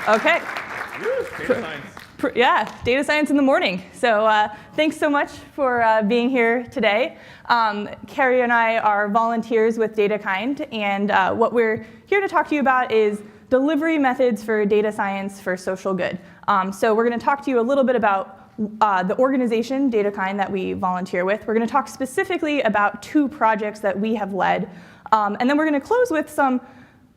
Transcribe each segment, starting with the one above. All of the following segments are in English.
Okay. Data science. Yeah, data science in the morning. So thanks so much for being here today. Kerry and I are volunteers with DataKind, and what we're here to talk to you about is delivery methods for data science for social good. So we're going to talk to you a little bit about the organization, DataKind, that we volunteer with. We're going to talk specifically about 2 projects that we have led, and then we're going to close with some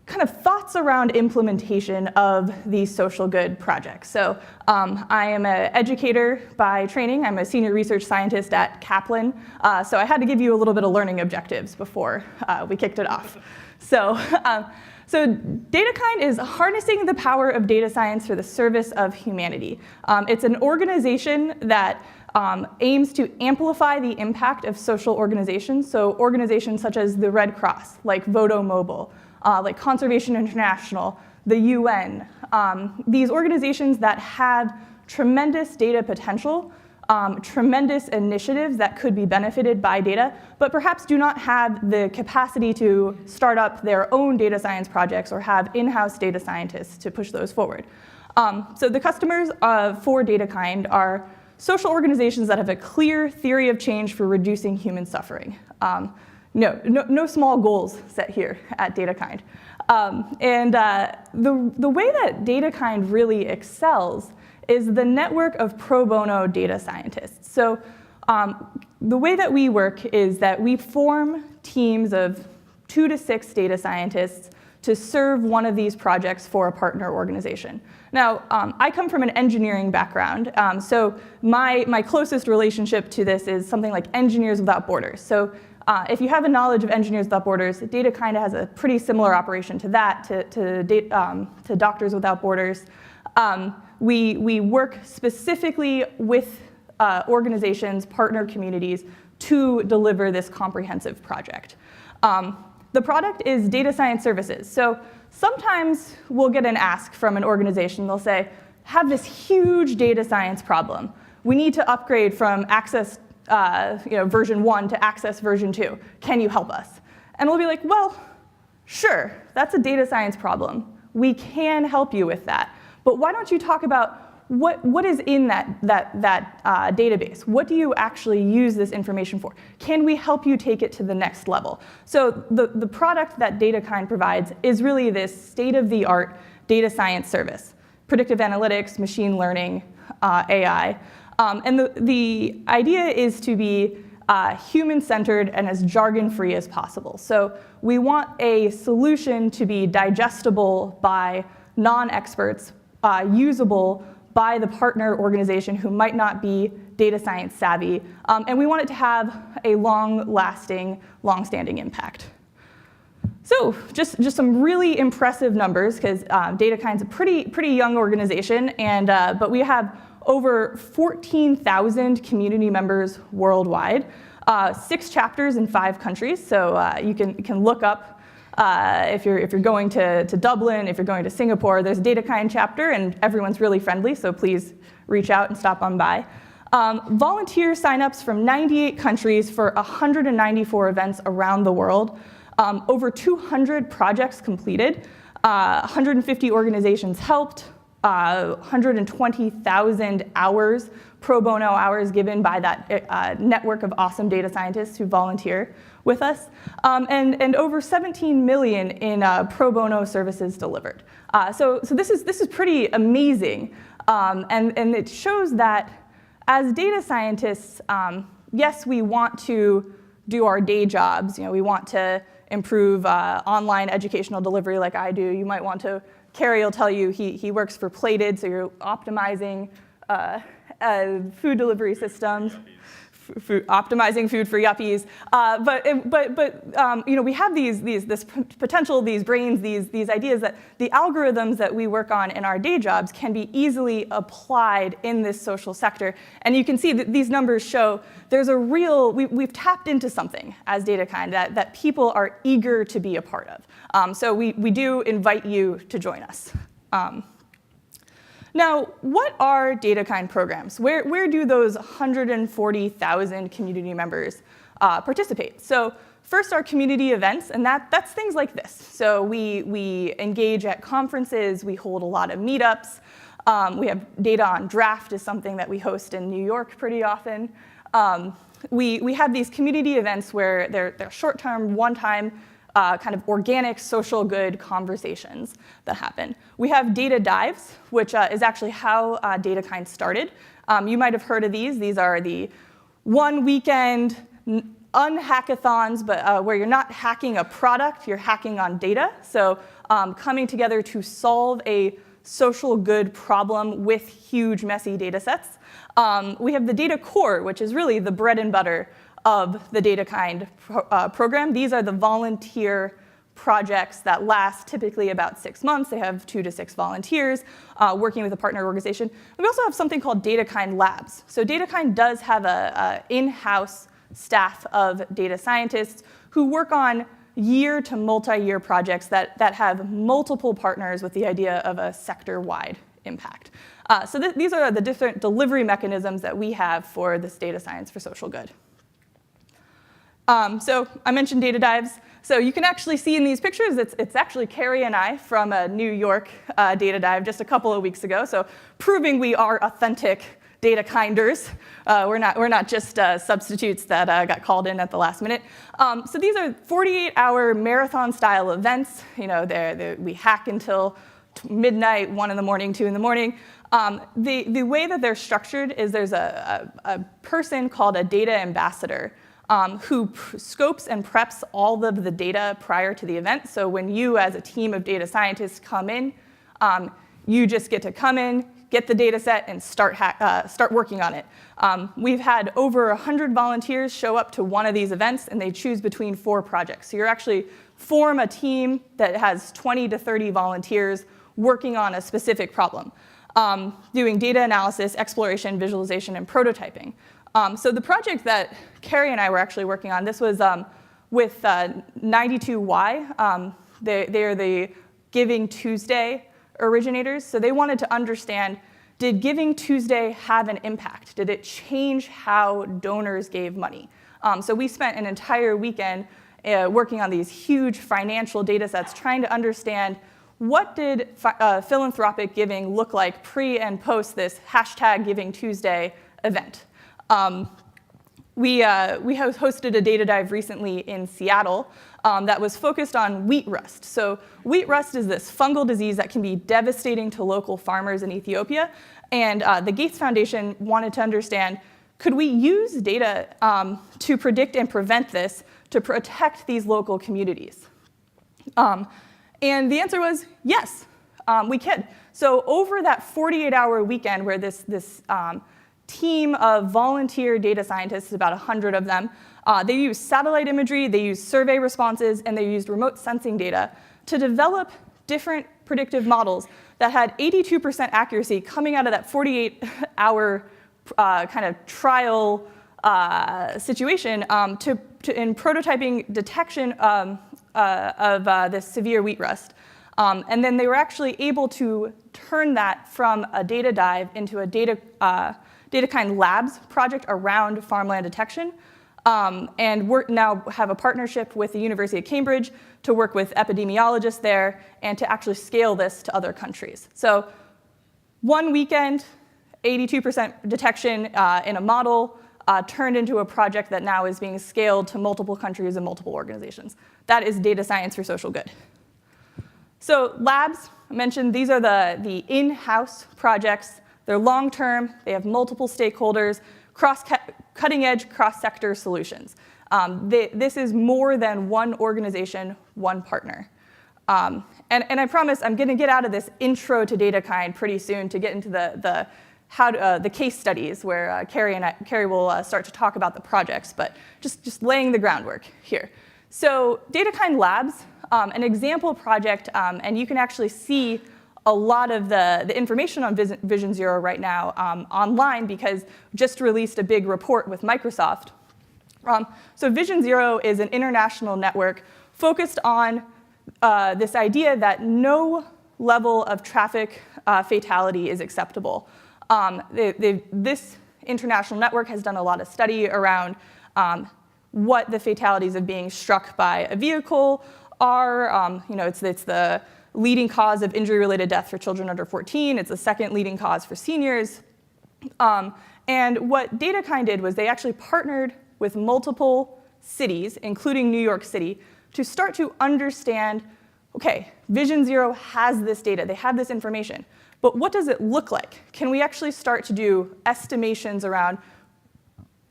kind of thoughts around implementation of these social good projects. So I am an educator by training. I'm a senior research scientist at Kaplan. So I had to give you a little bit of learning objectives before we kicked it off. So DataKind is harnessing the power of data science for the service of humanity. It's an organization that aims to amplify the impact of social organizations. So organizations such as the Red Cross, like Voto Mobile, like Conservation International, the UN, these organizations that have tremendous data potential, tremendous initiatives that could be benefited by data, but perhaps do not have the capacity to start up their own data science projects or have in-house data scientists to push those forward. So the customers for DataKind are social organizations that have a clear theory of change for reducing human suffering. No small goals set here at DataKind. The way that DataKind really excels is the network of pro bono data scientists. So the way that we work is that we form teams of 2 to 6 data scientists to serve one of these projects for a partner organization. Now, I come from an engineering background, so my closest relationship to this is something like Engineers Without Borders. So if you have a knowledge of Engineers Without Borders, DataKind has a pretty similar operation to that, to Doctors Without Borders. We work specifically with organizations, partner communities, to deliver this comprehensive project. The product is data science services. So sometimes we'll get an ask from an organization. They'll say, have this huge data science problem. We need to upgrade from Access version 1 to Access version 2. Can you help us? And we'll be like, well, sure, that's a data science problem. We can help you with that. But why don't you talk about what is in that database? What do you actually use this information for? Can we help you take it to the next level? So the product that DataKind provides is really this state-of-the-art data science service. Predictive analytics, machine learning, AI. And the idea is to be human-centered and as jargon-free as possible. So we want a solution to be digestible by non-experts, usable by the partner organization who might not be data science savvy, and we want it to have a long-lasting, long-standing impact. So just some really impressive numbers, because DataKind's a pretty young organization, but we have over 14,000 community members worldwide, 6 chapters in 5 countries. So you can look up if you're going to Dublin, if you're going to Singapore, there's a DataKind chapter, and everyone's really friendly. So please reach out and stop on by. Volunteer signups from 98 countries for 194 events around the world. Over 200 projects completed. 150 organizations helped. 120,000 hours, pro bono hours given by that network of awesome data scientists who volunteer with us, and over 17 million in pro bono services delivered. So this is pretty amazing, and it shows that as data scientists, yes, we want to do our day jobs. We want to improve online educational delivery like I do. You might want to. Kerry will tell you he works for Plated, so you're optimizing food delivery systems, optimizing food for yuppies. But we have this potential, these brains, these ideas that the algorithms that we work on in our day jobs can be easily applied in this social sector. And you can see that these numbers show there's a real, we've tapped into something as DataKind that people are eager to be a part of. So we do invite you to join us. Now, what are DataKind programs? Where do those 140,000 community members participate? So first are community events, and that's things like this. So we engage at conferences, we hold a lot of meetups. We have Data on Draft is something that we host in New York pretty often. We have these community events where they're short-term, one-time, kind of organic social good conversations that happen. We have data dives, which is actually how DataKind started. You might have heard of these. These are the one weekend unhackathons, but where you're not hacking a product, you're hacking on data. So coming together to solve a social good problem with huge, messy data sets. We have the data core, which is really the bread and butter of the DataKind program. These are the volunteer projects that last typically about 6 months. They have 2 to 6 volunteers working with a partner organization. We also have something called DataKind Labs. So DataKind does have an in-house staff of data scientists who work on year to multi-year projects that have multiple partners with the idea of a sector-wide impact. So these are the different delivery mechanisms that we have for this data science for social good. So I mentioned data dives. So you can actually see in these pictures, it's actually Kerry and I from a New York data dive just a couple of weeks ago. So proving we are authentic data kinders. We're not just substitutes that got called in at the last minute. So these are 48-hour marathon-style events. You know, we hack until midnight, 1 in the morning, 2 in the morning. The way that they're structured is there's a person called a data ambassador who scopes and preps all of the data prior to the event. So when you, as a team of data scientists, come in, you just get to come in, get the data set, and start working on it. We've had over 100 volunteers show up to one of these events, and they choose between 4 projects. So you actually form a team that has 20 to 30 volunteers working on a specific problem, doing data analysis, exploration, visualization, and prototyping. So the project that Kerry and I were actually working on, this was with 92Y. They're the Giving Tuesday originators. So they wanted to understand, did Giving Tuesday have an impact? Did it change how donors gave money? So we spent an entire weekend working on these huge financial data sets, trying to understand what did philanthropic giving look like pre and post this #GivingTuesday event. We hosted a data dive recently in Seattle that was focused on wheat rust. So wheat rust is this fungal disease that can be devastating to local farmers in Ethiopia. And the Gates Foundation wanted to understand, could we use data to predict and prevent this to protect these local communities? And the answer was yes, we could. So over that 48-hour weekend where this team of volunteer data scientists, about 100 of them, they used satellite imagery, they used survey responses, and they used remote sensing data to develop different predictive models that had 82% accuracy coming out of that 48-hour kind of trial situation in prototyping detection of this severe wheat rust. And then they were actually able to turn that from a data dive into a DataKind Labs project around farmland detection. And we now have a partnership with the University of Cambridge to work with epidemiologists there and to actually scale this to other countries. So 1 weekend, 82% detection in a model turned into a project that now is being scaled to multiple countries and multiple organizations. That is data science for social good. So labs, I mentioned, these are the in-house projects. They're long-term, they have multiple stakeholders, cutting-edge, cross-sector solutions. This is more than one organization, one partner. And I promise I'm going to get out of this intro to DataKind pretty soon to get into the case studies where Kerry will start to talk about the projects, but just laying the groundwork here. So DataKind Labs, an example project, and you can actually see a lot of the information on Vision Zero right now online because we just released a big report with Microsoft. So Vision Zero is an international network focused on this idea that no level of traffic fatality is acceptable. This international network has done a lot of study around what the fatalities of being struck by a vehicle are. It's the leading cause of injury-related death for children under 14. It's the second leading cause for seniors. And what DataKind did was they actually partnered with multiple cities, including New York City, to start to understand, okay, Vision Zero has this data, they have this information, but what does it look like? Can we actually start to do estimations around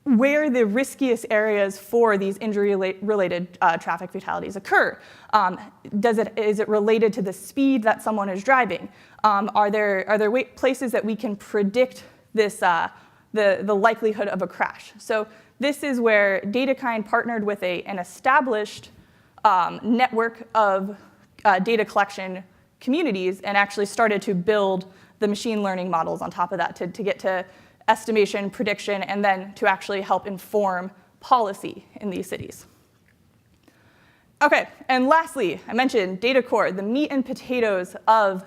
where the riskiest areas for these injury-related traffic fatalities occur? Is it related to the speed that someone is driving? Are there places that we can predict this, the likelihood of a crash? So this is where DataKind partnered with an established network of data collection communities and actually started to build the machine learning models on top of that to get to estimation, prediction, and then to actually help inform policy in these cities. Okay, and lastly, I mentioned data core, the meat and potatoes of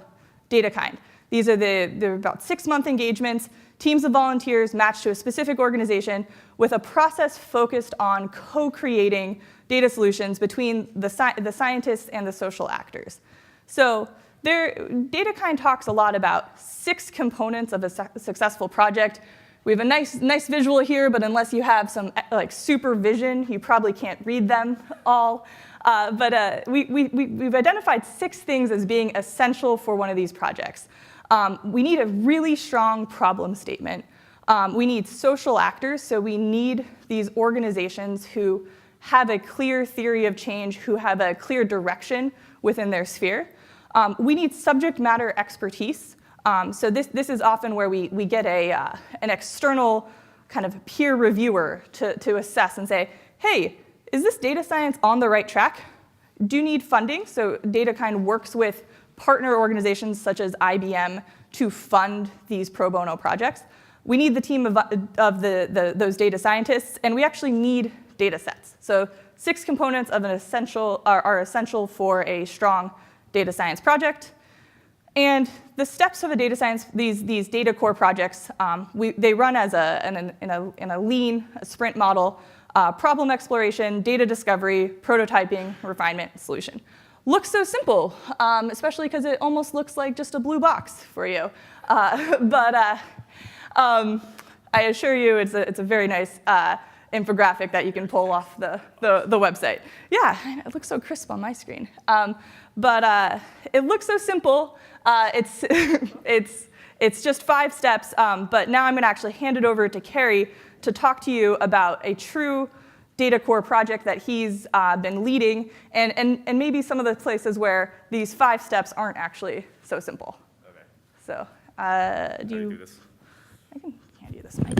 DataKind. These are they're about 6-month engagements, teams of volunteers matched to a specific organization with a process focused on co-creating data solutions between the scientists and the social actors. So DataKind talks a lot about 6 components of a successful project. We have a nice visual here, but unless you have some supervision, you probably can't read them all. We've identified 6 things as being essential for one of these projects. We need a really strong problem statement. We need social actors, so we need these organizations who have a clear theory of change, who have a clear direction within their sphere. We need subject matter expertise. So this is often where we get an external kind of peer reviewer to assess and say, hey, is this data science on the right track? Do you need funding? So DataKind works with partner organizations such as IBM to fund these pro bono projects. We need the team of those data scientists, and we actually need data sets. So 6 components of are essential for a strong data science project. And the steps of a data science, these data core projects, they run as in a lean, sprint model, problem exploration, data discovery, prototyping, refinement, solution. Looks so simple, especially because it almost looks like just a blue box for you. I assure you it's a very nice infographic that you can pull off the website. Yeah, it looks so crisp on my screen. It looks so simple. It's just 5 steps, but now I'm going to actually hand it over to Kerry to talk to you about a true data core project that he's been leading, and maybe some of the places where these 5 steps aren't actually so simple. Okay. So, do you do this? I can hand you this mic.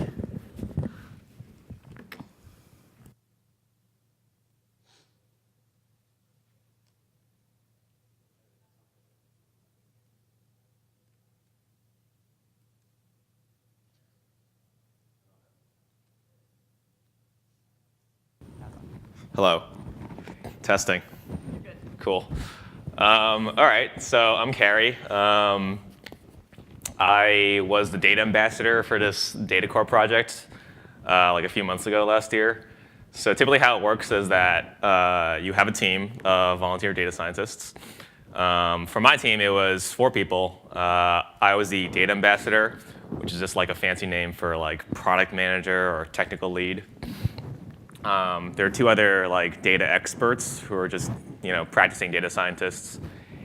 Hello. Testing. Good. Cool. All right, so I'm Kerry. I was the data ambassador for this data core project like a few months ago last year. So typically how it works is that you have a team of volunteer data scientists. For my team, it was 4 people. I was the data ambassador, which is just like a fancy name for like product manager or technical lead. There are 2 other data experts who are just practicing data scientists,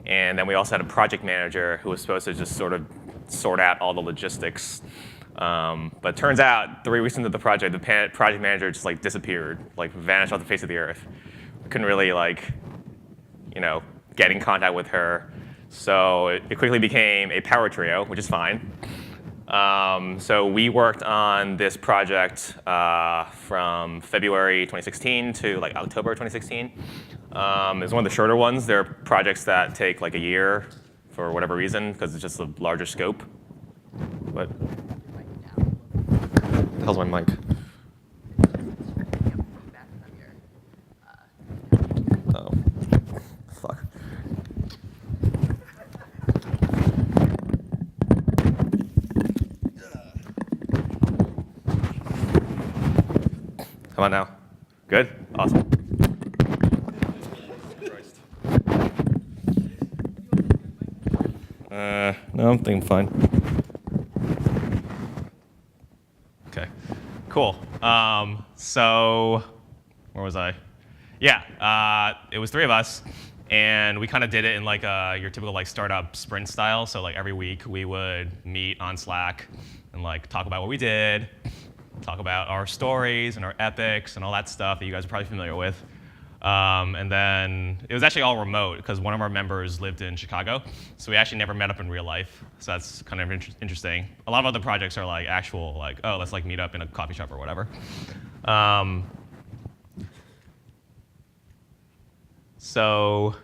and then we also had a project manager who was supposed to just sort out all the logistics. But turns out 3 weeks into the project, the project manager just disappeared, vanished off the face of the earth. We couldn't really get in contact with her, so it quickly became a power trio, which is fine. So we worked on this project from February 2016 to October 2016. It's one of the shorter ones. There are projects that take a year for whatever reason because it's just a larger scope. What? How's my mic? Oh, fuck. How about now? Good? Awesome. No, I'm thinking fine. Okay, cool. So, where was I? Yeah, it was 3 of us, and we kind of did it in like your typical like startup sprint style. So like every week we would meet on Slack and like talk about what we did, talk about our stories and our epics and all that stuff that you guys are probably familiar with. And then it was actually all remote because one of our members lived in Chicago, so we actually never met up in real life. So that's kind of interesting. A lot of other projects are like actual, like, oh, let's like meet up in a coffee shop or whatever. So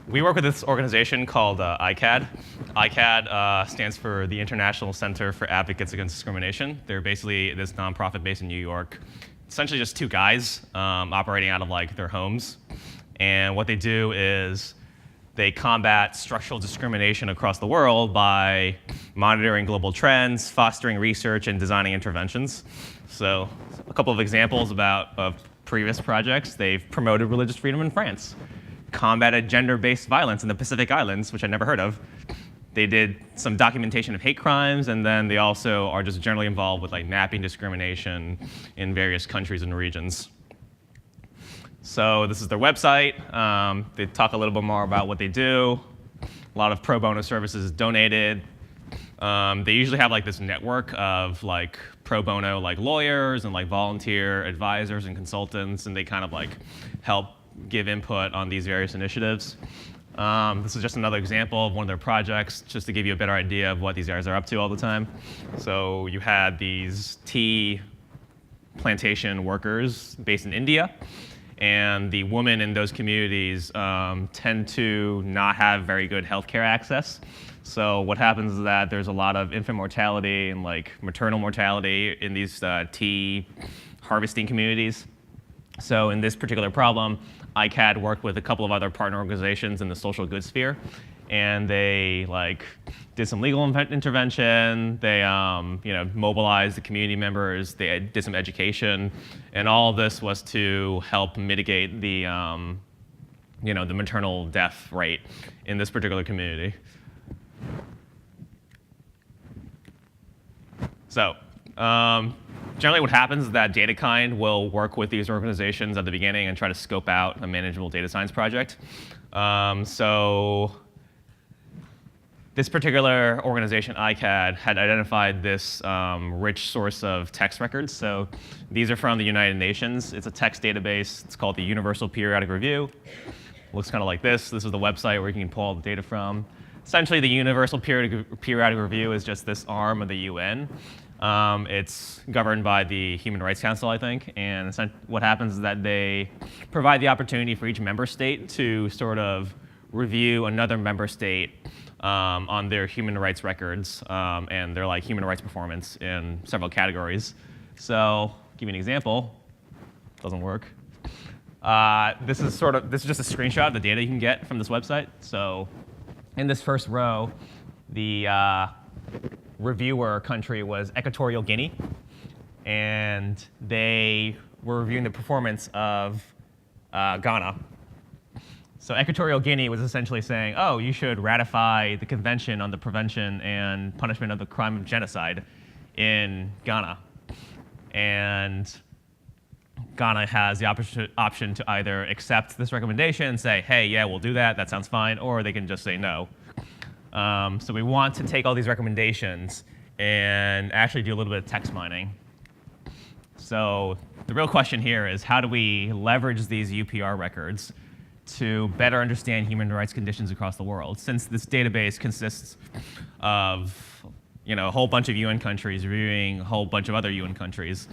we work with this organization called ICAD. ICAD stands for the International Center for Advocates Against Discrimination. They're basically this nonprofit based in New York. Essentially just 2 guys operating out of like their homes. And what they do is they combat structural discrimination across the world by monitoring global trends, fostering research, and designing interventions. So a couple of examples of previous projects. They've promoted religious freedom in France, combated gender-based violence in the Pacific Islands, which I'd never heard of. They did some documentation of hate crimes, and then they also are just generally involved with like mapping discrimination in various countries and regions. So this is their website. They talk a little bit more about what they do. A lot of pro bono services donated. They usually have like this network of like pro bono like lawyers and like volunteer advisors and consultants, and they kind of like help give input on these various initiatives. This is just another example of one of their projects, just to give you a better idea of what these guys are up to all the time. So you had these tea plantation workers based in India, and the women in those communities tend to not have very good healthcare access. So what happens is that there's a lot of infant mortality and like maternal mortality in these tea harvesting communities. So in this particular problem, ICAD worked with a couple of other partner organizations in the social good sphere, and they like did some legal intervention. They mobilized the community members. They did some education, and all of this was to help mitigate the the maternal death rate in this particular community. So. Generally what happens is that DataKind will work with these organizations at the beginning and try to scope out a manageable data science project. So this particular organization, ICAD, had identified this rich source of text records. So these are from the United Nations. It's a text database. It's called the Universal Periodic Review. Looks kind of like this. This is the website where you can pull all the data from. Essentially, the Universal Periodic Review is just this arm of the UN. It's governed by the Human Rights Council, I think, and what happens is that they provide the opportunity for each member state to sort of review another member state on their human rights records and their like human rights performance in several categories. So, give you an example. Doesn't work. This is just a screenshot of the data you can get from this website. So, in this first row, the reviewer country was Equatorial Guinea, and they were reviewing the performance of Ghana. So Equatorial Guinea was essentially saying, oh, you should ratify the Convention on the Prevention and Punishment of the Crime of Genocide in Ghana. And Ghana has the option to either accept this recommendation and say, hey, yeah, we'll do that, that sounds fine, or they can just say no. So we want to take all these recommendations and actually do a little bit of text mining. So the real question here is, how do we leverage these UPR records to better understand human rights conditions across the world? Since this database consists of a whole bunch of UN countries reviewing a whole bunch of other UN countries,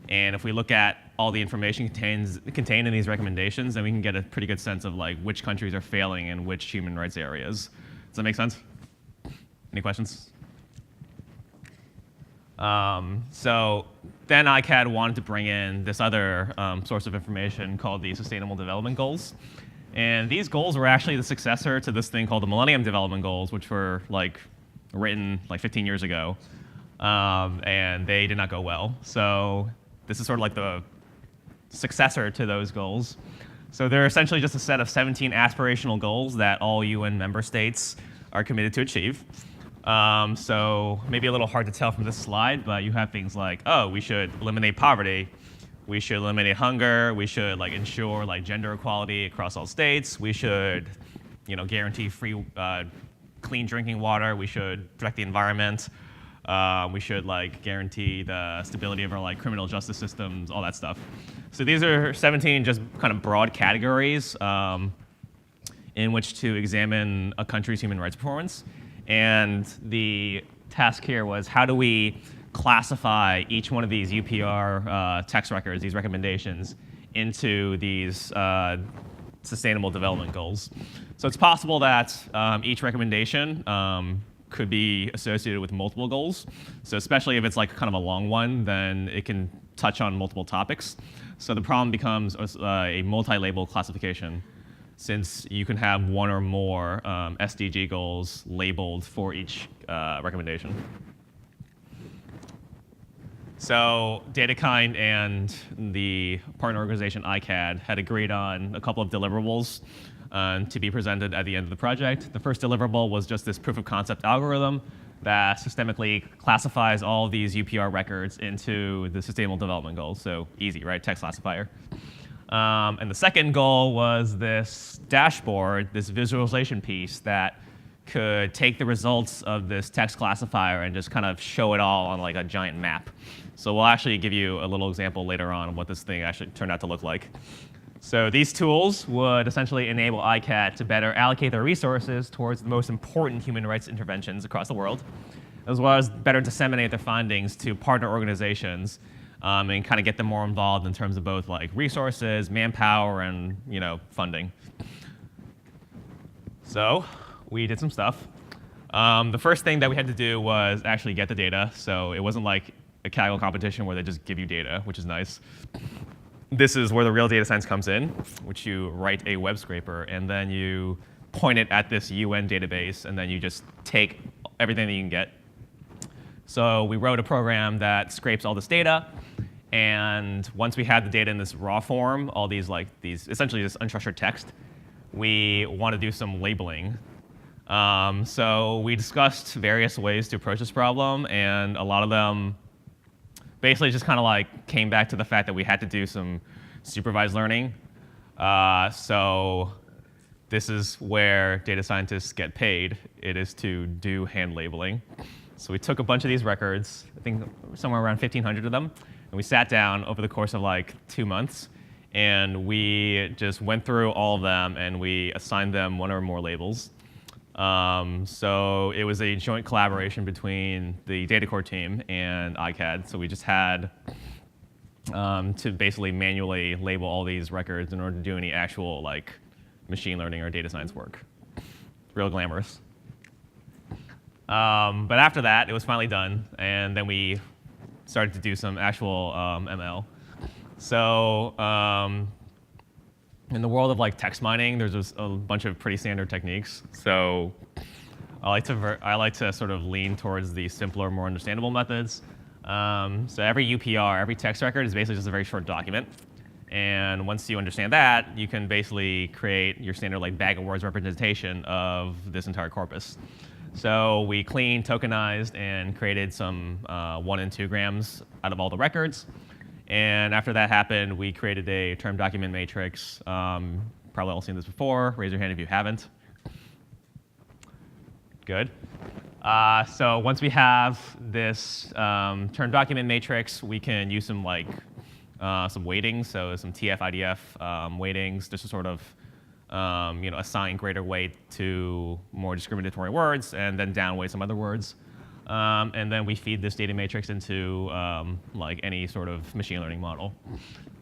and if we look at all the information contained in these recommendations, then we can get a pretty good sense of like which countries are failing in which human rights areas. Does that make sense? Any questions? So then ICAD wanted to bring in this other source of information called the Sustainable Development Goals. And these goals were actually the successor to this thing called the Millennium Development Goals, which were like written like 15 years ago. And they did not go well. So this is sort of like the successor to those goals. So they're essentially just a set of 17 aspirational goals that all UN member states are committed to achieve. So maybe a little hard to tell from this slide, but you have things like, oh, we should eliminate poverty. We should eliminate hunger. We should ensure gender equality across all states. We should guarantee free, clean drinking water. We should protect the environment. We should guarantee the stability of our criminal justice systems, all that stuff. So these are 17 just kind of broad categories in which to examine a country's human rights performance. And the task here was, how do we classify each one of these UPR text records, these recommendations, into these sustainable development goals? So it's possible that each recommendation could be associated with multiple goals. So especially if it's kind of a long one, then it can touch on multiple topics. So the problem becomes a multi-label classification, since you can have one or more SDG goals labeled for each recommendation. So DataKind and the partner organization ICAD had agreed on a couple of deliverables to be presented at the end of the project. The first deliverable was just this proof of concept algorithm that systemically classifies all of these UPR records into the Sustainable Development Goals. So easy, right? Text classifier. And the second goal was this dashboard, this visualization piece that could take the results of this text classifier and just kind of show it all on a giant map. So we'll actually give you a little example later on of what this thing actually turned out to look like. So these tools would essentially enable ICAD to better allocate their resources towards the most important human rights interventions across the world, as well as better disseminate their findings to partner organizations and kind of get them more involved in terms of both resources, manpower, and funding. So we did some stuff. The first thing that we had to do was actually get the data. So it wasn't like a Kaggle competition where they just give you data, which is nice. This is where the real data science comes in, which you write a web scraper, and then you point it at this UN database, and then you just take everything that you can get. So we wrote a program that scrapes all this data, and once we had the data in this raw form, all these essentially this unstructured text, we want to do some labeling. So we discussed various ways to approach this problem, and a lot of them basically just kind of came back to the fact that we had to do some supervised learning. So this is where data scientists get paid. It is to do hand labeling. So we took a bunch of these records, I think somewhere around 1,500 of them, and we sat down over the course of 2 months, and we just went through all of them, and we assigned them one or more labels. So it was a joint collaboration between the data core team and ICAD. So we just had to basically manually label all these records in order to do any actual machine learning or data science work. Real glamorous. But after that, it was finally done, and then we started to do some actual ML. So in the world of text mining, there's just a bunch of pretty standard techniques. So I like to sort of lean towards the simpler, more understandable methods. So every UPR, every text record is basically just a very short document. And once you understand that, you can basically create your standard bag of words representation of this entire corpus. So we cleaned, tokenized, and created some 1 and 2 grams out of all the records. And after that happened, we created a term document matrix. Probably all seen this before. Raise your hand if you haven't. Good. So once we have this term document matrix, we can use some weightings, so some TF, IDF weightings, just to sort of assign greater weight to more discriminatory words, and then downweight some other words. And then we feed this data matrix into any sort of machine learning model.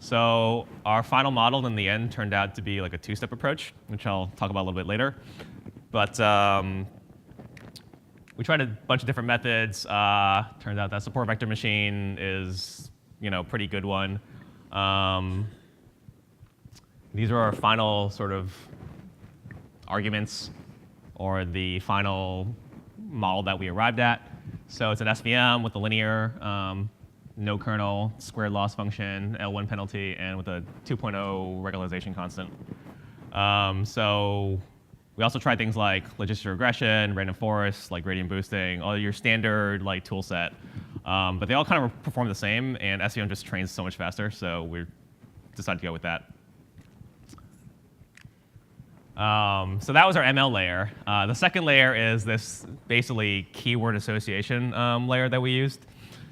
So our final model in the end turned out to be a 2-step approach, which I'll talk about a little bit later. But we tried a bunch of different methods. Turns out that support vector machine is a pretty good one. These are our final sort of arguments, or the final model that we arrived at. So it's an SVM with a linear no kernel, squared loss function, L1 penalty, and with a 2.0 regularization constant. So we also tried things like logistic regression, random forest, like gradient boosting, all your standard like tool set. But they all kind of perform the same, and SVM just trains so much faster, so we decided to go with that. So that was our ML layer. The second layer is this basically keyword association layer that we used.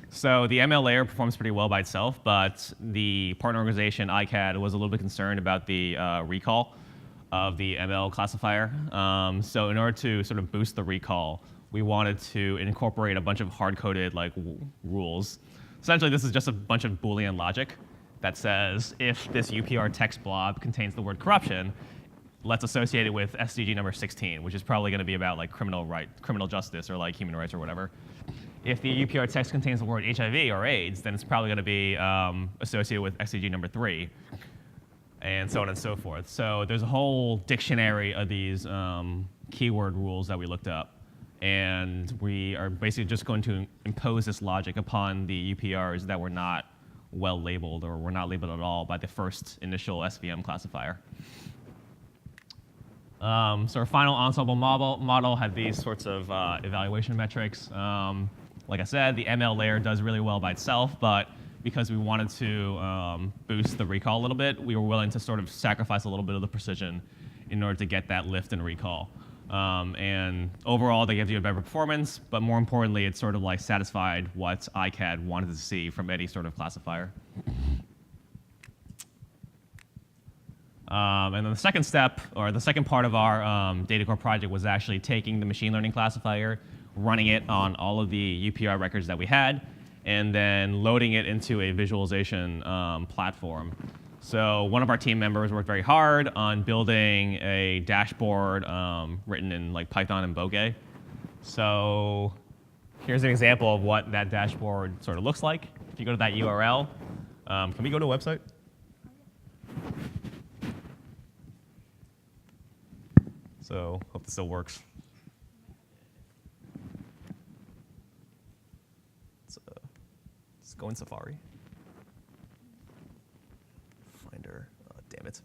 So the ML layer performs pretty well by itself, but the partner organization, ICAD, was a little bit concerned about the recall of the ML classifier. So in order to sort of boost the recall, we wanted to incorporate a bunch of hard-coded like rules. Essentially, this is just a bunch of Boolean logic that says if this UPR text blob contains the word corruption, let's associate it with SDG number 16, which is probably going to be about like criminal justice or like human rights or whatever. If the UPR text contains the word HIV or AIDS, then it's probably going to be associated with SDG number 3, and so on and so forth. So there's a whole dictionary of these keyword rules that we looked up. And we are basically just going to impose this logic upon the UPRs that were not well labeled or were not labeled at all by the first initial SVM classifier. So our final ensemble model had these sorts of evaluation metrics. Like I said, the ML layer does really well by itself, but because we wanted to boost the recall a little bit, we were willing to sort of sacrifice a little bit of the precision in order to get that lift in recall. And overall, that gives you a better performance, but more importantly, it sort of like satisfied what ICAD wanted to see from any sort of classifier. And then the second step, or the second part of our data core project was actually taking the machine learning classifier, running it on all of the UPR records that we had, and then loading it into a visualization platform. So one of our team members worked very hard on building a dashboard written in like Python and Bogey. So here's an example of what that dashboard sort of looks like. If you go to that URL, can we go to a website? So hope this still works. Let's go in Safari. Finder, damn it.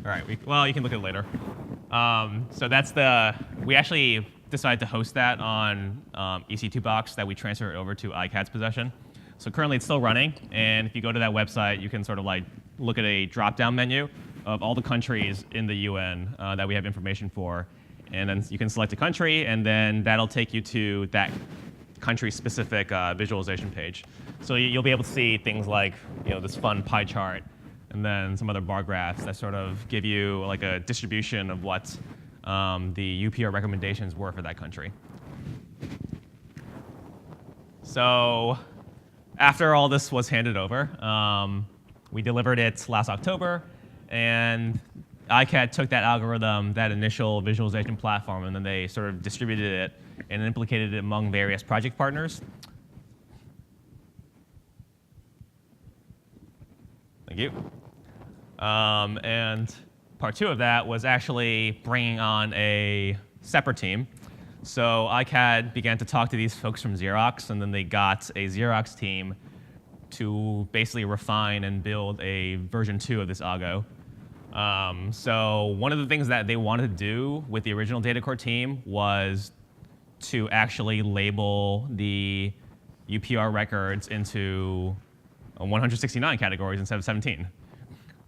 All right, well, you can look at it later. So that's we actually decided to host that on EC2 box that we transferred over to ICAD's possession. So currently it's still running, and if you go to that website, you can sort of like look at a drop-down menu of all the countries in the UN that we have information for, and then you can select a country, and then that'll take you to that country-specific visualization page. So you'll be able to see things like this fun pie chart, and then some other bar graphs that sort of give you like a distribution of what the UPR recommendations were for that country. So after all this was handed over, we delivered it last October, and ICAD took that algorithm, that initial visualization platform, and then they sort of distributed it and implicated it among various project partners. Thank you. And part 2 of that was actually bringing on a separate team. So ICAD began to talk to these folks from Xerox, and then they got a Xerox team to basically refine and build a version 2 of this algo. So one of the things that they wanted to do with the original data core team was to actually label the UPR records into 169 categories instead of 17.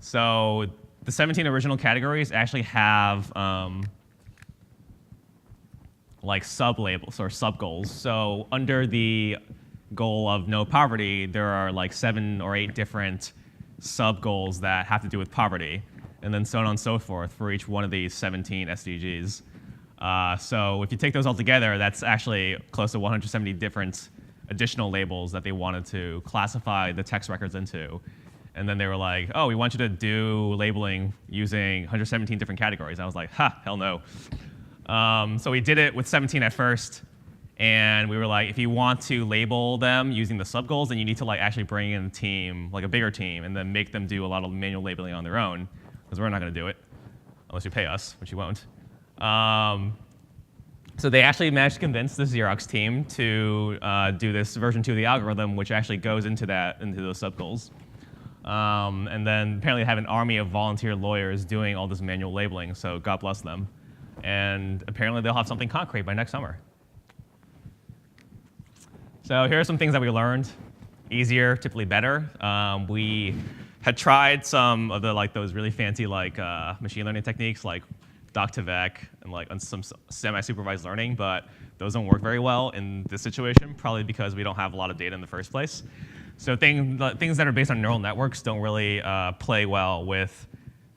So the 17 original categories actually have like sub-labels or sub-goals. So under the goal of no poverty, there are like 7 or 8 different sub-goals that have to do with poverty, and then so on and so forth for each one of these 17 SDGs. So if you take those all together, that's actually close to 170 different additional labels that they wanted to classify the text records into. And then they were like, oh, we want you to do labeling using 117 different categories. I was like, ha, hell no. So we did it with 17 at first. And we were like, if you want to label them using the sub-goals, then you need to like actually bring in a team, like a bigger team, and then make them do a lot of manual labeling on their own, because we're not going to do it unless you pay us, which you won't. So they actually managed to convince the Xerox team to do this version 2 of the algorithm, which actually goes into those sub-goals. And then apparently they have an army of volunteer lawyers doing all this manual labeling, so God bless them. And apparently they'll have something concrete by next summer. So here are some things that we learned. Easier, typically better. We had tried some of those really fancy machine learning techniques like doc2vec and some semi-supervised learning, but those don't work very well in this situation, probably because we don't have a lot of data in the first place. So things that are based on neural networks don't really play well with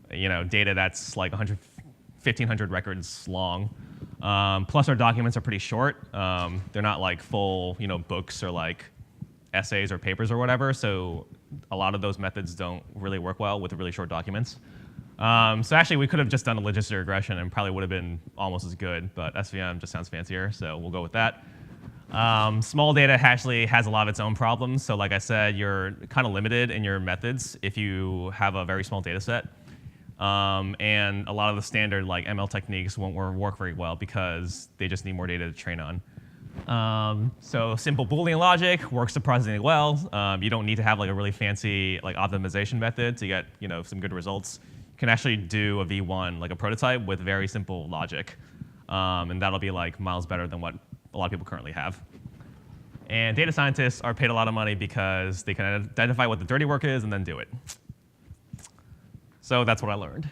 data that's like 1,500 records long. Plus our documents are pretty short. They're not like full books or like essays or papers or whatever, so a lot of those methods don't really work well with really short documents. So actually, we could have just done a logistic regression and probably would have been almost as good, but SVM just sounds fancier, so we'll go with that. Small data actually has a lot of its own problems. So like I said, you're kind of limited in your methods if you have a very small data set. And a lot of the standard ML techniques won't work very well because they just need more data to train on. So simple Boolean logic works surprisingly well. You don't need to have a really fancy optimization method to get some good results. You can actually do a V1, a prototype, with very simple logic. And that'll be miles better than what a lot of people currently have. And data scientists are paid a lot of money because they can identify what the dirty work is and then do it. So that's what I learned.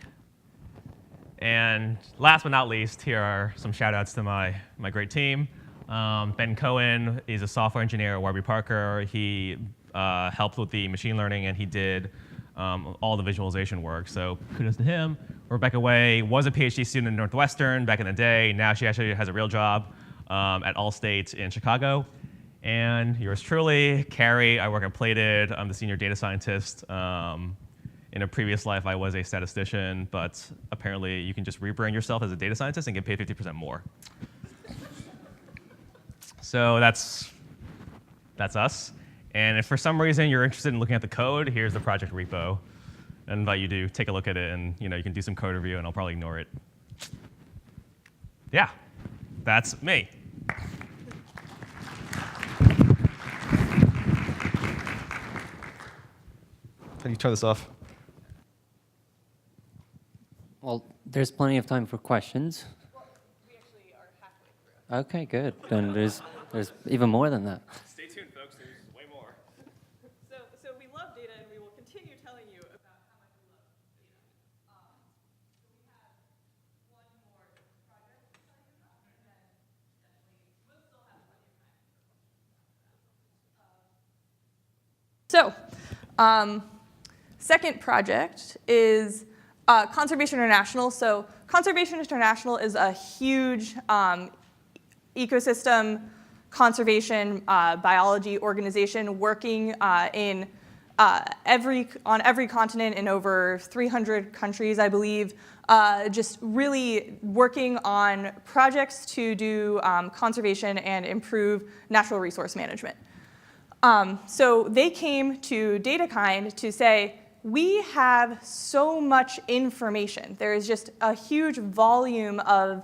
And last but not least, here are some shout outs to my great team. Ben Cohen is a software engineer at Warby Parker. He helped with the machine learning, and he did all the visualization work. So kudos to him. Rebecca Way was a PhD student at Northwestern back in the day. Now she actually has a real job at Allstate in Chicago. And yours truly, Kerry. I work at Plated. I'm the senior data scientist. In a previous life, I was a statistician, but apparently you can just rebrand yourself as a data scientist and get paid 50% more. So that's us. And if for some reason you're interested in looking at the code, here's the project repo. I invite you to take a look at it, and you can do some code review, and I'll probably ignore it. Yeah, that's me. Can you turn this off? Well, there's plenty of time for questions. Well, we actually are halfway through. OK, good. Then there's even more than that. Stay tuned, folks. There's way more. So we love data, and we will continue telling you about how much we love data. So we have one more project to tell you about, and then definitely we'll still have plenty of time for questions. Second project is Conservation International. So Conservation International is a huge ecosystem conservation biology organization working on every continent in over 300 countries, I believe, just really working on projects to do conservation and improve natural resource management. So they came to DataKind to say, we have so much information. There is just a huge volume of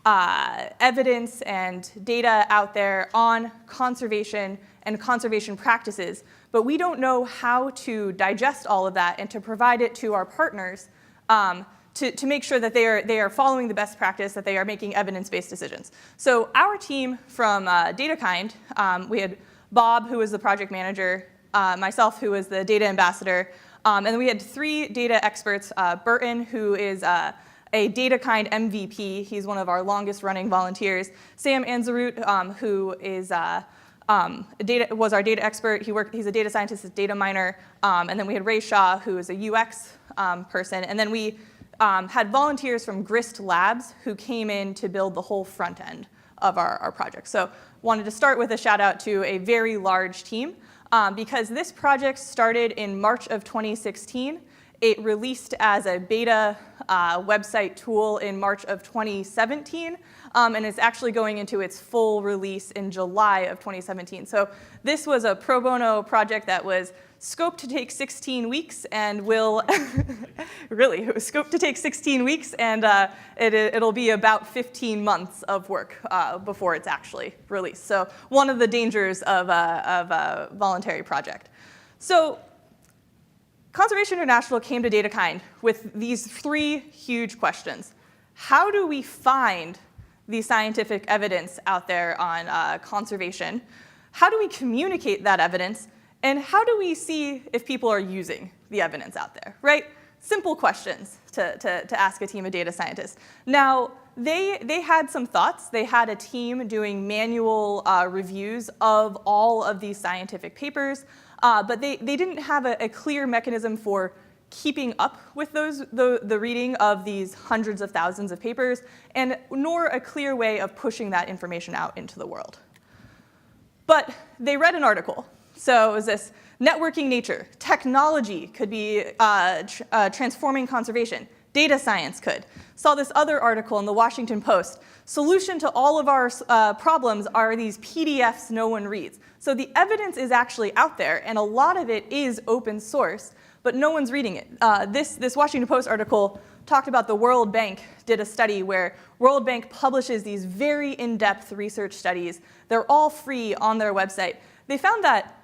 evidence and data out there on conservation and conservation practices, but we don't know how to digest all of that and to provide it to our partners to make sure that they are following the best practice, that they are making evidence-based decisions. So our team from DataKind, we had Bob, who was the project manager, myself, who was the data ambassador, and then we had 3 data experts, Burton, who is a DataKind MVP. He's one of our longest-running volunteers. Sam Anzarut, who is was our data expert. He's a data scientist, a data miner. And then we had Ray Shaw, who is a UX person. And then we had volunteers from Grist Labs who came in to build the whole front end of our project. So wanted to start with a shout out to a very large team. Because this project started in March of 2016. It released as a beta website tool in March of 2017, and it's actually going into its full release in July of 2017. So this was a pro bono project that was scoped to take 16 weeks and will, really, it was scoped to take 16 weeks and it'll be about 15 months of work before it's actually released. So one of the dangers of a voluntary project. So Conservation International came to DataKind with these 3 huge questions. How do we find the scientific evidence out there on conservation? How do we communicate that evidence? And how do we see if people are using the evidence out there, right? Simple questions to ask a team of data scientists. Now, they had some thoughts. They had a team doing manual reviews of all of these scientific papers, but they didn't have a clear mechanism for keeping up with the reading of these hundreds of thousands of papers, and nor a clear way of pushing that information out into the world. But they read an article. So it was this networking nature. Technology could be transforming conservation. Data science could. Saw this other article in the Washington Post. Solution to all of our problems are these PDFs no one reads. So the evidence is actually out there, and a lot of it is open source, but no one's reading it. This Washington Post article talked about the World Bank did a study where World Bank publishes these very in-depth research studies. They're all free on their website. They found that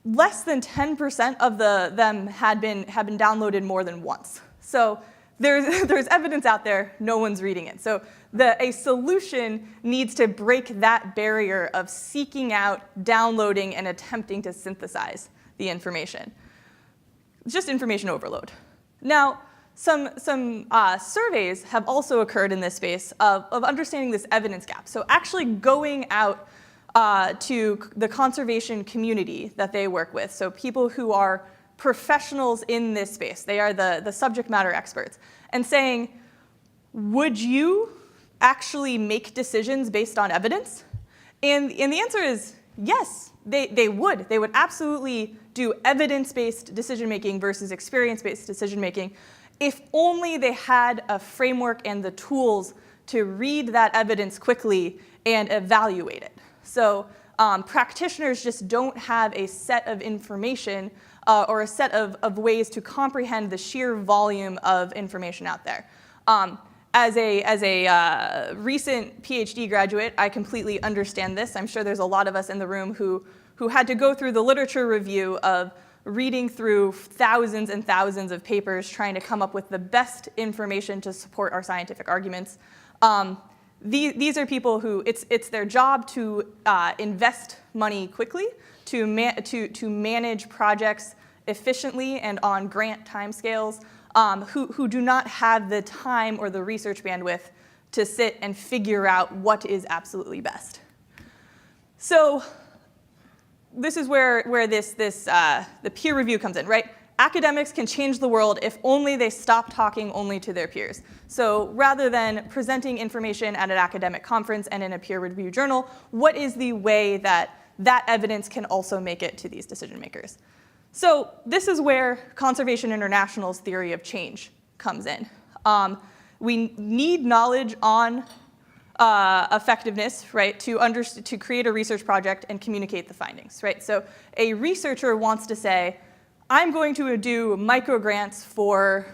less than 10% of them had been downloaded more than once. So there's evidence out there, no one's reading it. So a solution needs to break that barrier of seeking out, downloading, and attempting to synthesize the information. It's just information overload. Now, some surveys have also occurred in this space of understanding this evidence gap. So actually going out to the conservation community that they work with, so people who are professionals in this space, they are the subject matter experts, and saying, would you actually make decisions based on evidence? And the answer is yes, they would. They would absolutely do evidence-based decision-making versus experience-based decision-making if only they had a framework and the tools to read that evidence quickly and evaluate it. So practitioners just don't have a set of information or a set of ways to comprehend the sheer volume of information out there. As a recent PhD graduate, I completely understand this. I'm sure there's a lot of us in the room who had to go through the literature review of reading through thousands and thousands of papers trying to come up with the best information to support our scientific arguments. These are people who it's their job to invest money quickly, to manage projects efficiently and on grant timescales, who do not have the time or the research bandwidth to sit and figure out what is absolutely best. So this is where the peer review comes in, right? Academics can change the world if only they stop talking only to their peers. So rather than presenting information at an academic conference and in a peer-reviewed journal, what is the way that evidence can also make it to these decision makers? So this is where Conservation International's theory of change comes in. We need knowledge on effectiveness, right, to create a research project and communicate the findings, right? So a researcher wants to say, I'm going to do microgrants for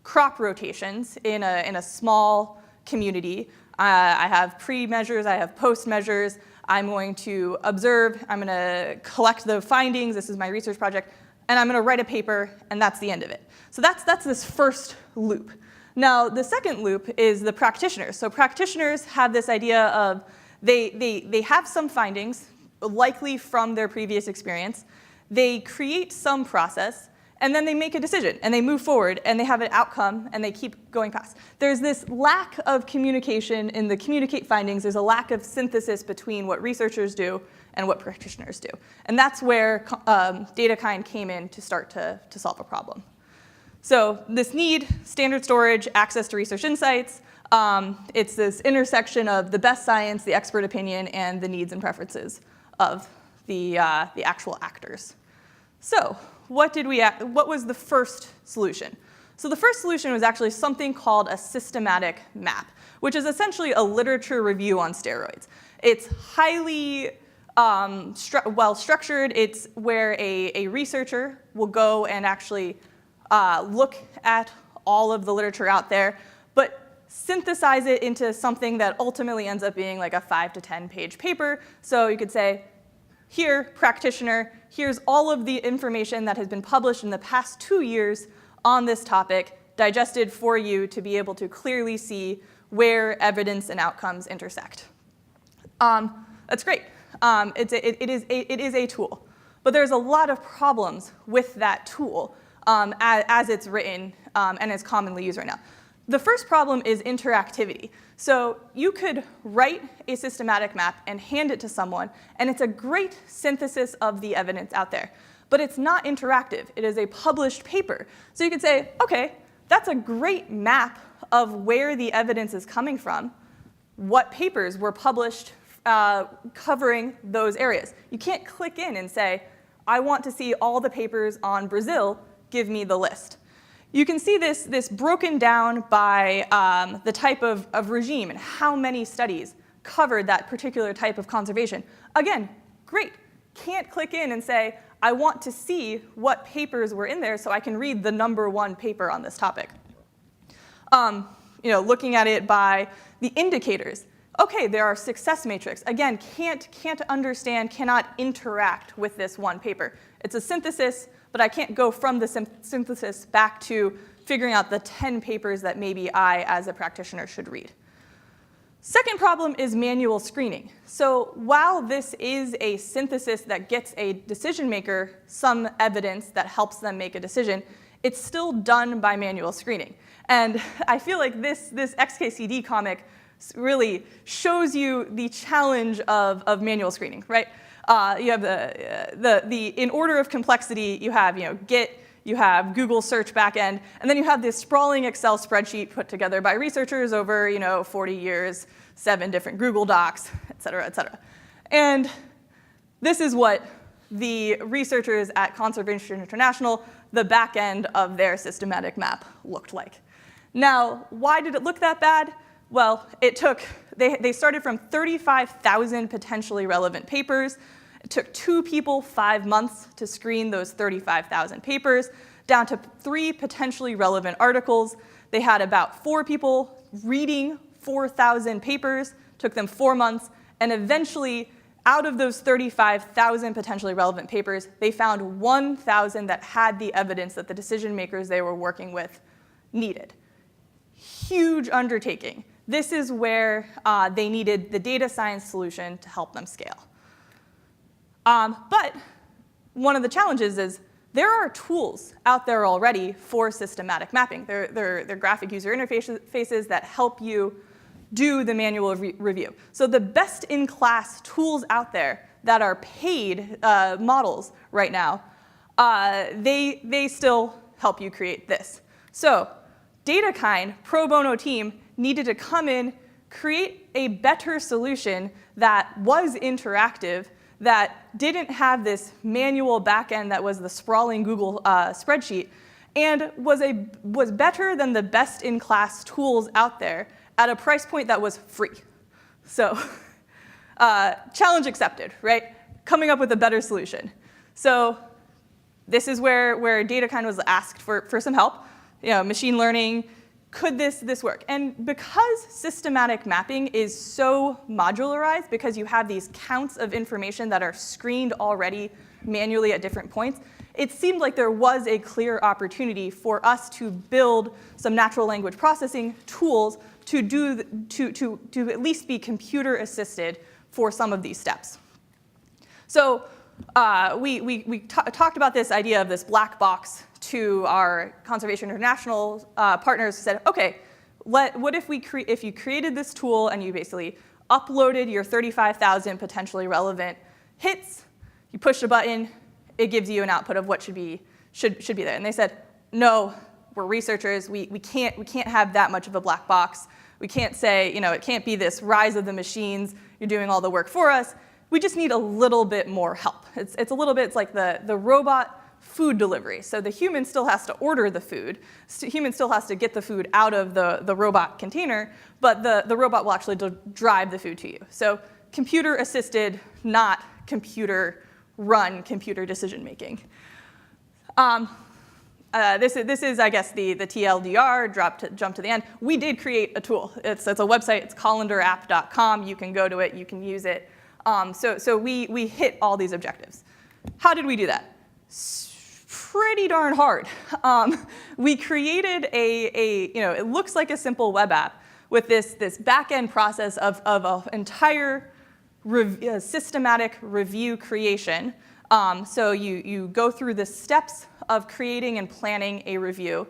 crop rotations in a small community. I have pre-measures, I have post-measures. I'm going to observe, I'm going to collect the findings, this is my research project, and I'm going to write a paper, and that's the end of it. So that's this first loop. Now, the second loop is the practitioners. So practitioners have this idea of they have some findings, likely from their previous experience. They create some process, and then they make a decision, and they move forward, and they have an outcome, and they keep going past. There's this lack of communication in the communicate findings. There's a lack of synthesis between what researchers do and what practitioners do. And that's where DataKind came in to start to solve a problem. So this need, standard storage, access to research insights, it's this intersection of the best science, the expert opinion, and the needs and preferences of the actual actors. So what was the first solution? So the first solution was actually something called a systematic map, which is essentially a literature review on steroids. It's highly well-structured. It's where a researcher will go and actually look at all of the literature out there, but synthesize it into something that ultimately ends up being like a 5 to 10 page paper. So you could say, here, practitioner, here's all of the information that has been published in the past 2 years on this topic, digested for you to be able to clearly see where evidence and outcomes intersect. That's great. It is a tool. But there's a lot of problems with that tool as it's written and is commonly used right now. The first problem is interactivity. So you could write a systematic map and hand it to someone, and it's a great synthesis of the evidence out there. But it's not interactive. It is a published paper. So you could say, OK, that's a great map of where the evidence is coming from, what papers were published covering those areas. You can't click in and say, I want to see all the papers on Brazil, give me the list. You can see this broken down by the type of regime and how many studies covered that particular type of conservation. Again, great. Can't click in and say, I want to see what papers were in there so I can read the #1 paper on this topic. Looking at it by the indicators. OK, there are success matrix. Again, can't understand, cannot interact with this one paper. It's a synthesis, but I can't go from the synthesis back to figuring out the 10 papers that maybe I, as a practitioner, should read. Second problem is manual screening. So while this is a synthesis that gets a decision maker some evidence that helps them make a decision, it's still done by manual screening. And I feel like this XKCD comic really shows you the challenge of manual screening, right? You have in order of complexity, you have Git, you have Google search backend, and then you have this sprawling Excel spreadsheet put together by researchers over 40 years, 7 different Google Docs, et cetera, et cetera. And this is what the researchers at Conservation International, the back end of their systematic map looked like. Now, why did it look that bad? Well, they started from 35,000 potentially relevant papers. It took 2 people 5 months to screen those 35,000 papers, down to 3 potentially relevant articles. They had about 4 people reading 4,000 papers, took them 4 months, and eventually, out of those 35,000 potentially relevant papers, they found 1,000 that had the evidence that the decision makers they were working with needed. Huge undertaking. This is where they needed the data science solution to help them scale. But one of the challenges is there are tools out there already for systematic mapping. They're graphic user interfaces that help you do the manual review. So the best-in-class tools out there that are paid models right now, they still help you create this. So DataKind, pro bono team, needed to come in, create a better solution that was interactive, that didn't have this manual backend that was the sprawling Google spreadsheet, and was better than the best-in-class tools out there at a price point that was free. So challenge accepted, right? Coming up with a better solution. So this is where DataKind was asked for some help. Machine learning, could this work? And because systematic mapping is so modularized, because you have these counts of information that are screened already manually at different points, it seemed like there was a clear opportunity for us to build some natural language processing tools to at least be computer assisted for some of these steps. So we talked about this idea of this black box to our Conservation International partners who said, OK, what if you created this tool and you basically uploaded your 35,000 potentially relevant hits, you push a button, it gives you an output of what should be there. And they said, no, we're researchers. We can't have that much of a black box. We can't say, it can't be this rise of the machines. You're doing all the work for us. We just need a little bit more help. It's like the robot food delivery. So the human still has to order the food. The human still has to get the food out of the robot container, but the robot will actually drive the food to you. So computer assisted, not run computer decision making. This is, I guess, the TLDR, jump to the end. We did create a tool. It's a website. It's calendarapp.com. You can go to it. You can use it. So we hit all these objectives. How did we do that? Pretty darn hard. We created it looks like a simple web app with this back-end process of an entire systematic review creation. So you go through the steps of creating and planning a review,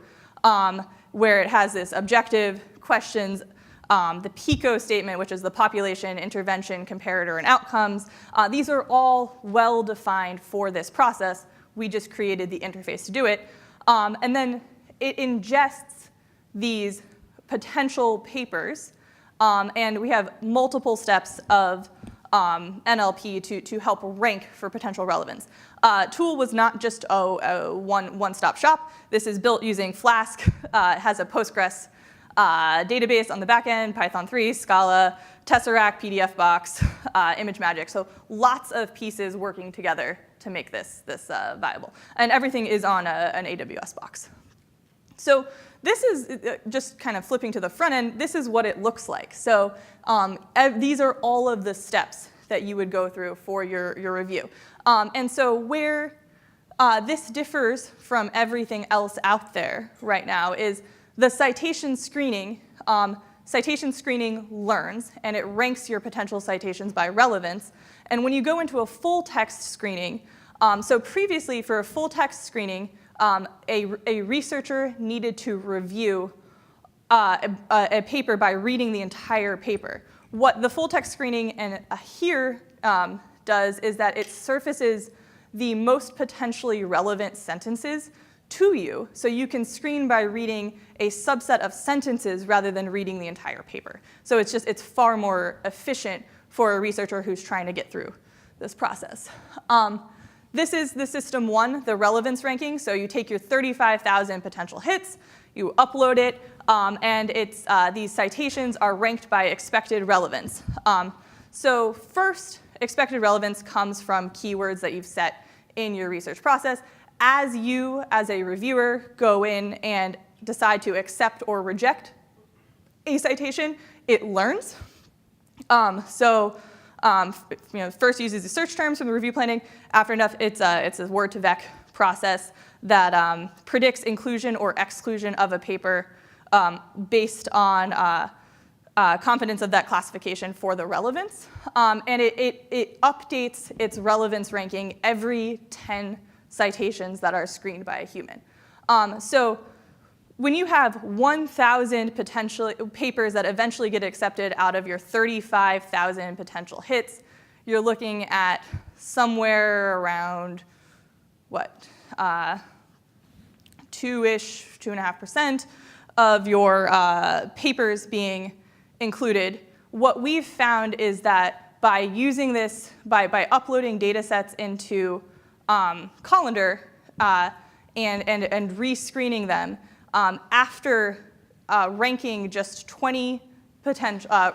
where it has this objective, questions, the PICO statement, which is the population, intervention, comparator, and outcomes. These are all well-defined for this process. We just created the interface to do it. And then it ingests these potential papers, and we have multiple steps of NLP to help rank for potential relevance. Tool was not just a one-stop shop. This is built using Flask. It has a Postgres database on the back end, Python 3, Scala, Tesseract, PDF Box, ImageMagick. So lots of pieces working together to make this viable. And everything is on an AWS box. So this is just kind of flipping to the front end. This is what it looks like. So these are all of the steps that you would go through for your review. And so where this differs from everything else out there right now is the citation screening. Citation screening learns, and it ranks your potential citations by relevance. And when you go into a full text screening, so previously for a full text screening, a researcher needed to review a paper by reading the entire paper. What the full text screening here does is that it surfaces the most potentially relevant sentences to you, so you can screen by reading a subset of sentences rather than reading the entire paper. So it's far more efficient for a researcher who's trying to get through this process. This is the system one, the relevance ranking. So you take your 35,000 potential hits, you upload it, and these citations are ranked by expected relevance. So first, expected relevance comes from keywords that you've set in your research process. As you, as a reviewer, go in and decide to accept or reject a citation, it learns. First uses the search terms from the review planning. After enough, it's a word-to-vec process that predicts inclusion or exclusion of a paper based on confidence of that classification for the relevance. And it updates its relevance ranking every 10 citations that are screened by a human. So when you have 1,000 potential papers that eventually get accepted out of your 35,000 potential hits, you're looking at somewhere around, 2.5% of your papers being included. What we've found is that by using this, by uploading data sets into Colander and rescreening them, after ranking just 20 potential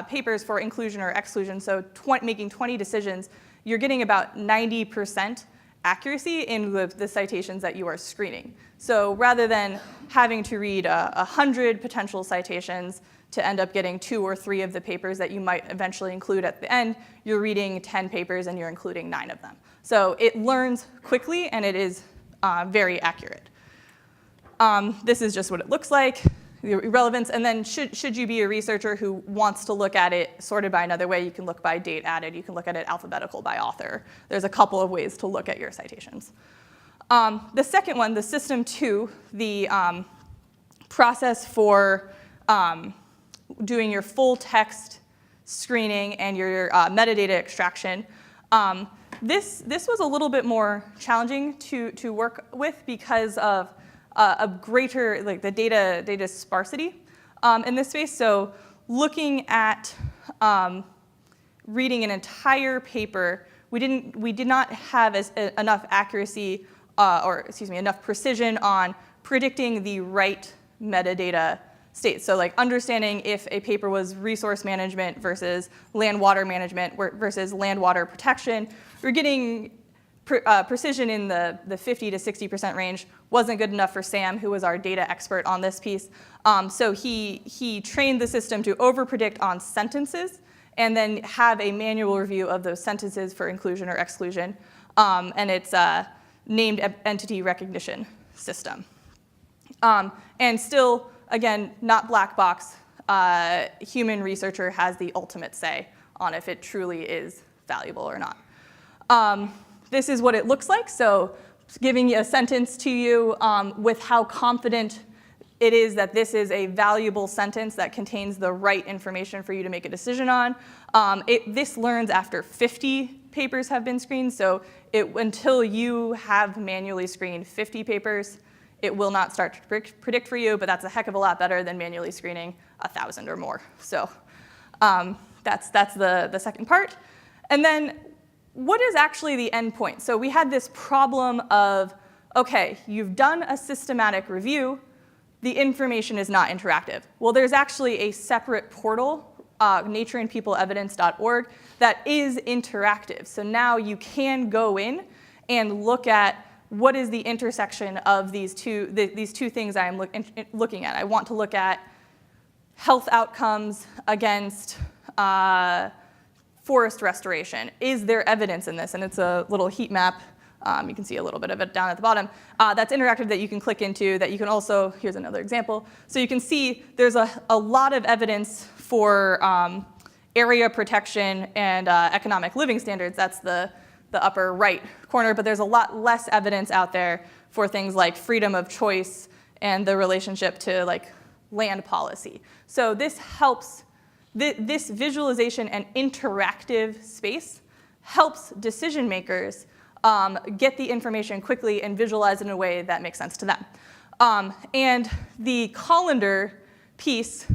papers for inclusion or exclusion, so making 20 decisions, you're getting about 90% accuracy in the citations that you are screening. So rather than having to read 100 potential citations to end up getting 2 or 3 of the papers that you might eventually include at the end, you're reading 10 papers and you're including 9 of them. So it learns quickly and it is very accurate. This is just what it looks like, the relevance. And then should you be a researcher who wants to look at it sorted by another way, you can look by date added. You can look at it alphabetical by author. There's a couple of ways to look at your citations. The second one, the system 2, the process for doing your full text screening and your metadata extraction. This was a little bit more challenging to work with because of a greater, the data sparsity in this space. So looking at reading an entire paper, we did not have enough accuracy enough precision on predicting the right metadata states. So like understanding if a paper was resource management versus land water management versus land water protection. We're getting precision in the 50 to 60% range. Wasn't good enough for Sam, who was our data expert on this piece. So he trained the system to overpredict on sentences and then have a manual review of those sentences for inclusion or exclusion. And it's a named entity recognition system. And still, again, not black box. Human researcher has the ultimate say on if it truly is valuable or not. This is what it looks like. So giving a sentence to you with how confident it is that this is a valuable sentence that contains the right information for you to make a decision on. This learns after 50 papers have been screened. So until you have manually screened 50 papers, it will not start to predict for you, but that's a heck of a lot better than manually screening 1,000 or more. So that's the second part. And then what is actually the endpoint? So we had this problem of, okay, you've done a systematic review, the information is not interactive. Well, there's actually a separate portal, natureandpeopleevidence.org, that is interactive. So now you can go in and look at what is the intersection of these two things I'm looking at. I want to look at health outcomes against forest restoration. Is there evidence in this? And it's a little heat map. You can see a little bit of it down at the bottom. That's interactive that you can click into, that you can also, here's another example. So you can see there's a lot of evidence for area protection and economic living standards. That's the upper right corner, but there's a lot less evidence out there for things like freedom of choice and the relationship to like land policy. So this helps, this visualization and interactive space helps decision makers get the information quickly and visualize it in a way that makes sense to them. And the colander piece,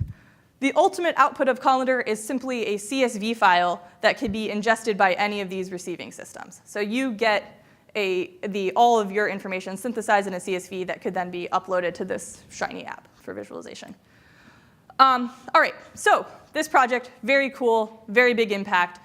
the ultimate output of colander is simply a CSV file that could be ingested by any of these receiving systems. So you get all of your information synthesized in a CSV that could then be uploaded to this Shiny app for visualization. All right, so this project, very cool, very big impact.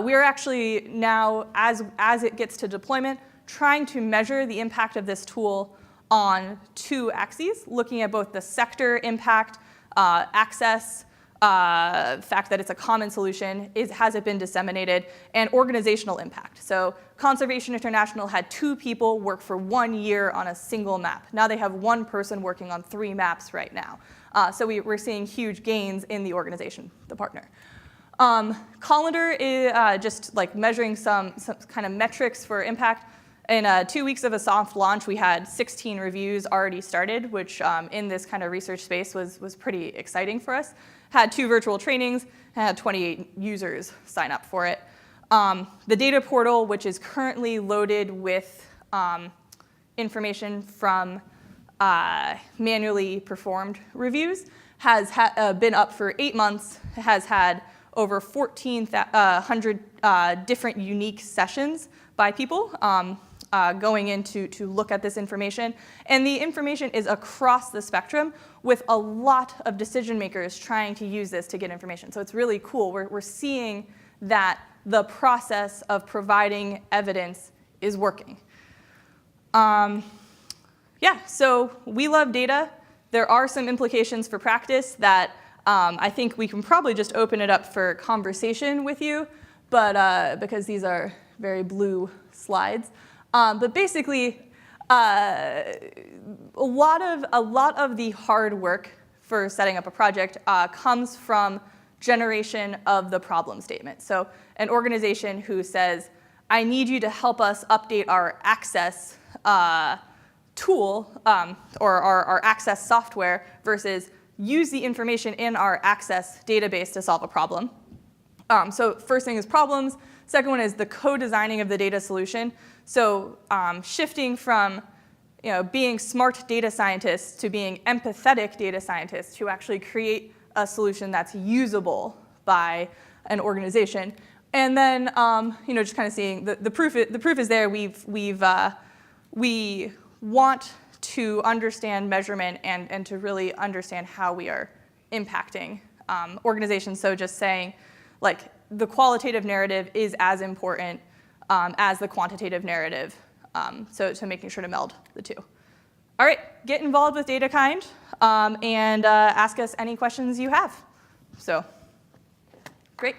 We're actually now, as it gets to deployment, trying to measure the impact of this tool on two axes, looking at both the sector impact, access, fact that it's a common solution, has it been disseminated, and organizational impact. So Conservation International had 2 people work for 1 year on a single map. Now they have 1 person working on 3 maps right now. So we're seeing huge gains in the organization, the partner. Colander is just like measuring some kind of metrics for impact. In 2 weeks of a soft launch, we had 16 reviews already started, which in this kind of research space was pretty exciting for us. Had 2 virtual trainings, and had 28 users sign up for it. The data portal, which is currently loaded with information from manually performed reviews, has been up for 8 months, has had over 1,400 different unique sessions by people going in to look at this information. And the information is across the spectrum with a lot of decision makers trying to use this to get information. So it's really cool. We're seeing that the process of providing evidence is working. Yeah, so we love data. There are some implications for practice that I think we can probably just open it up for conversation with you, but because these are very blue slides. But basically, a lot of the hard work for setting up a project comes from generation of the problem statement. So an organization who says, I need you to help us update our access tool or our access software versus use the information in our access database to solve a problem. So first thing is problems. Second one is the co-designing of the data solution. So shifting from being smart data scientists to being empathetic data scientists who actually create a solution that's usable by an organization. And then just kind of seeing the proof is there. We want to understand measurement and to really understand how we are impacting organizations. So just saying, like, the qualitative narrative is as important as the quantitative narrative. So making sure to meld the two. All right, get involved with DataKind and ask us any questions you have. So, great.